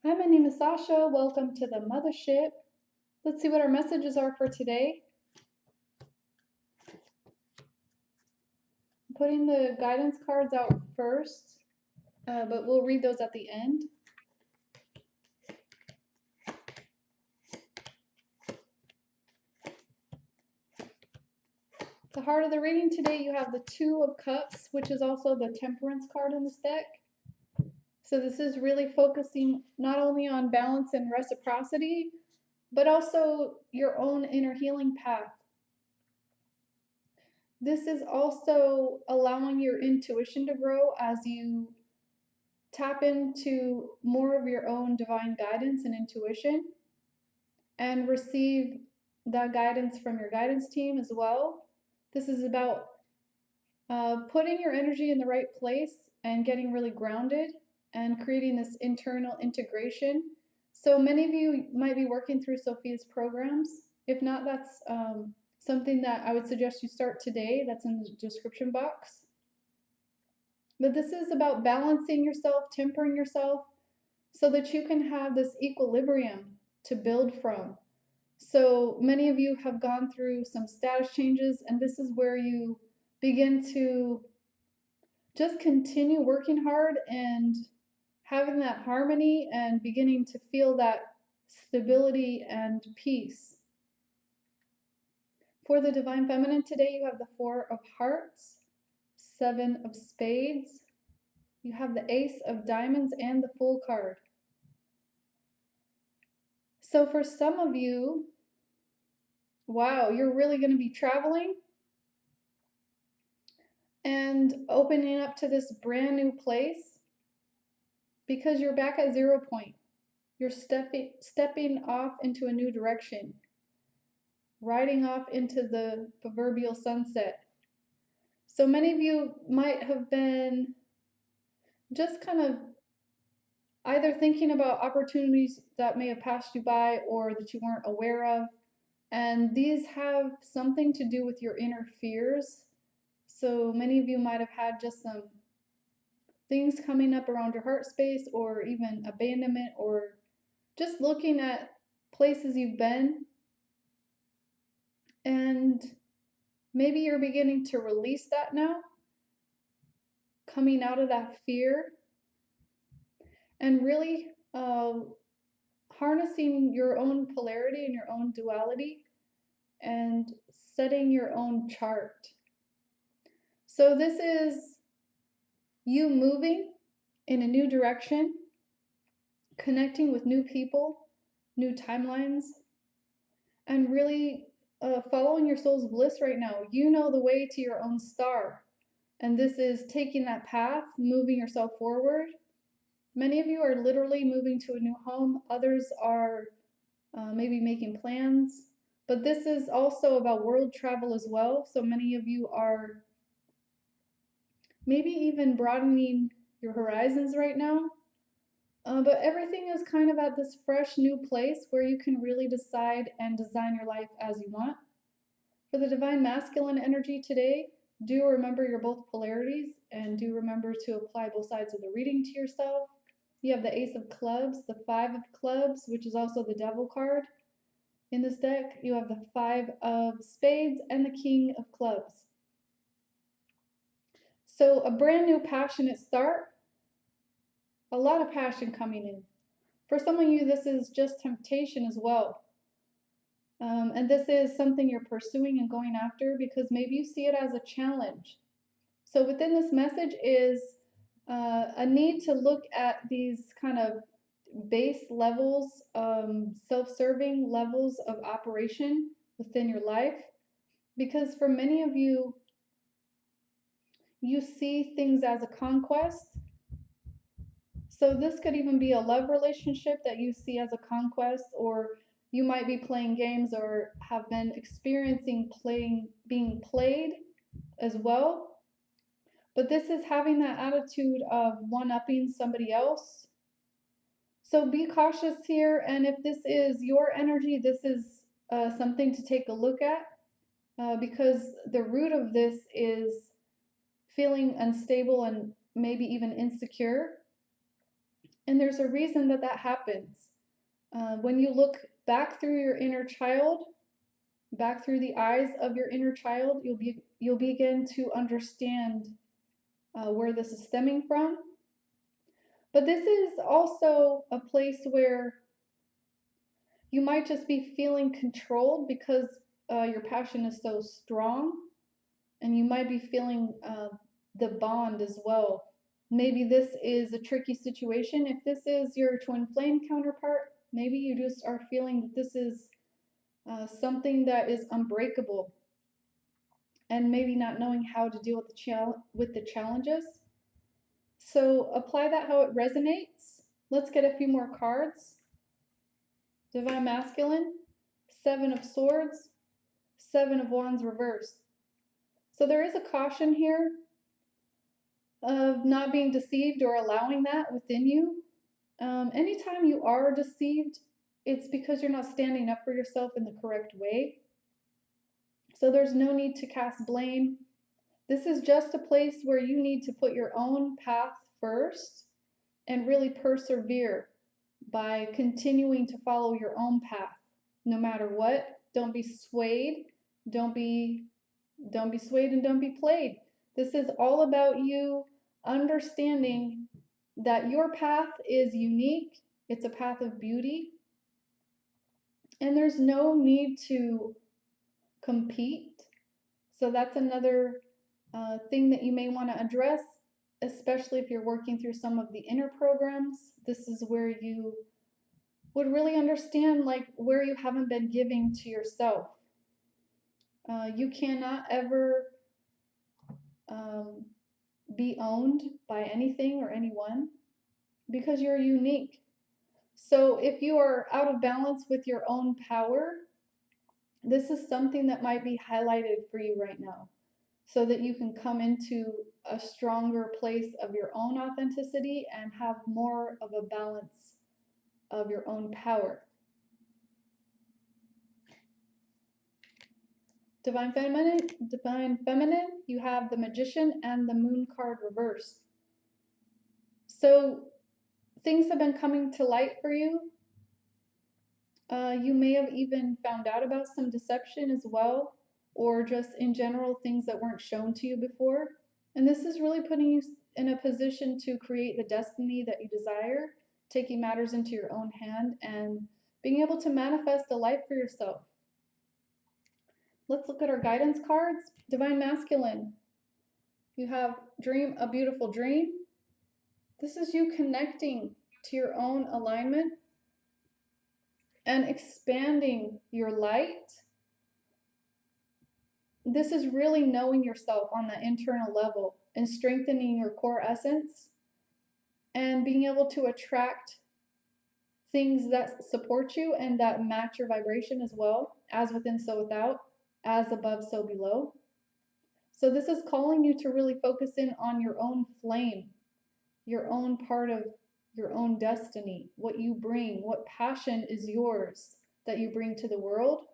Hi, my name is Sasha. Welcome to the Mothership. Let's see what our messages are for today. I'm putting the guidance cards out first, but we'll read those at the end. The heart of the reading today, you have the Two of Cups, which is also the Temperance card in this deck. So this is really focusing not only on balance and reciprocity, but also your own inner healing path. This is also allowing your intuition to grow as you tap into more of your own divine guidance and intuition and receive that guidance from your guidance team as well. This is about putting your energy in the right place and getting really grounded and creating this internal integration. So many of you might be working through Sophia's programs. If not, that's something that I would suggest you start today. That's in the description box. But this is about balancing yourself, tempering yourself, so that you can have this equilibrium to build from. So many of you have gone through some status changes, and this is where you begin to just continue working hard and having that harmony and beginning to feel that stability and peace. For the Divine Feminine today, you have the Four of Hearts, Seven of Spades, you have the Ace of Diamonds, and the Fool card. So for some of you, wow, you're really going to be traveling and opening up to this brand new place because you're back at 0 point. You're stepping off into a new direction, riding off into the proverbial sunset. So many of you might have been just kind of either thinking about opportunities that may have passed you by or that you weren't aware of. And these have something to do with your inner fears. So many of you might have had just some things coming up around your heart space, or even abandonment, or just looking at places you've been. And maybe you're beginning to release that now, coming out of that fear, and really harnessing your own polarity and your own duality and setting your own chart. So this is you moving in a new direction, connecting with new people, new timelines, and really following your soul's bliss right now. You know the way to your own star. And this is taking that path, moving yourself forward. Many of you are literally moving to a new home. Others are maybe making plans. But this is also about world travel as well. So many of you are maybe even broadening your horizons right now. But everything is kind of at this fresh new place where you can really decide and design your life as you want. For the Divine Masculine energy today, do remember your both polarities and do remember to apply both sides of the reading to yourself. You have the Ace of Clubs, the Five of Clubs, which is also the Devil card in this deck. You have the Five of Spades and the King of Clubs. So a brand new passionate start. A lot of passion coming in. For some of you, this is just temptation as well. And this is something you're pursuing and going after because maybe you see it as a challenge. So within this message is a need to look at these kind of base levels, self-serving levels of operation within your life. Because for many of you, you see things as a conquest. So this could even be a love relationship that you see as a conquest, or you might be playing games or have been experiencing being played as well. But this is having that attitude of one-upping somebody else. So be cautious here, and if this is your energy, this is something to take a look at because the root of this is feeling unstable and maybe even insecure. And there's a reason that that happens. When you look back through your inner child, back through the eyes of your inner child, you'll begin to understand where this is stemming from. But this is also a place where you might just be feeling controlled because your passion is so strong, and you might be feeling the bond as well. Maybe this is a tricky situation. If this is your twin flame counterpart, maybe you just are feeling that this is something that is unbreakable, and maybe not knowing how to deal with the challenges. So apply that how it resonates. Let's get a few more cards. Divine Masculine, Seven of Swords, Seven of Wands reversed. So there is a caution here of not being deceived or allowing that within you. Anytime you are deceived, it's because you're not standing up for yourself in the correct way. So there's no need to cast blame. This is just a place where you need to put your own path first and really persevere by continuing to follow your own path, no matter what. Don't be swayed. Don't be swayed and don't be played. This is all about you understanding that your path is unique. It's a path of beauty. And there's no need to compete. So that's another thing that you may want to address, especially if you're working through some of the inner programs. This is where you would really understand like where you haven't been giving to yourself. You cannot ever be owned by anything or anyone because you're unique. So if you are out of balance with your own power, this is something that might be highlighted for you right now so that you can come into a stronger place of your own authenticity and have more of a balance of your own power. Divine Feminine, you have the Magician and the Moon card reversed. So things have been coming to light for you. You may have even found out about some deception as well, or just in general things that weren't shown to you before. And this is really putting you in a position to create the destiny that you desire, taking matters into your own hand and being able to manifest a life for yourself. Let's look at our guidance cards. Divine Masculine, you have Dream a Beautiful Dream. This is you connecting to your own alignment and expanding your light. This is really knowing yourself on the internal level and strengthening your core essence and being able to attract things that support you and that match your vibration as well, as within, so without, as above, so below. So this is calling you to really focus in on your own flame, your own part of your own destiny, what you bring, what passion is yours that you bring to the world.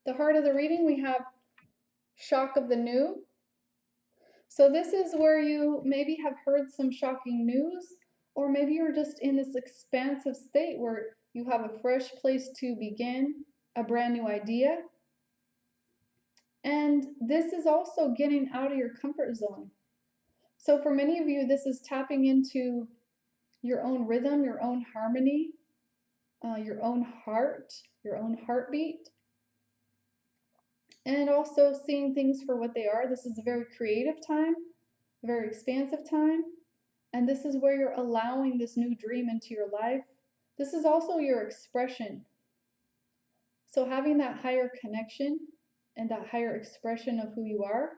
The heart of the reading, we have Shock of the New. So this is where you maybe have heard some shocking news, or maybe you're just in this expansive state where you have a fresh place to begin, a brand new idea. And this is also getting out of your comfort zone. So for many of you, this is tapping into your own rhythm, your own harmony, your own heart, your own heartbeat, and also seeing things for what they are. This is a very creative time, a very expansive time, and this is where you're allowing this new dream into your life. This is also your expression. So having that higher connection and that higher expression of who you are.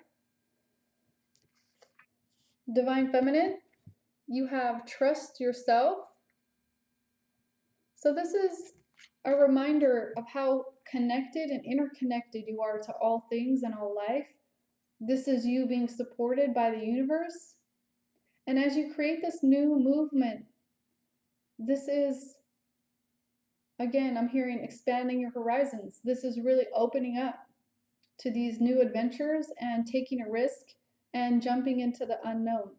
Divine Feminine, you have Trust Yourself. So this is a reminder of how connected and interconnected you are to all things and all life. This is you being supported by the universe. And as you create this new movement, this is, again, I'm hearing expanding your horizons. This is really opening up to these new adventures and taking a risk and jumping into the unknown.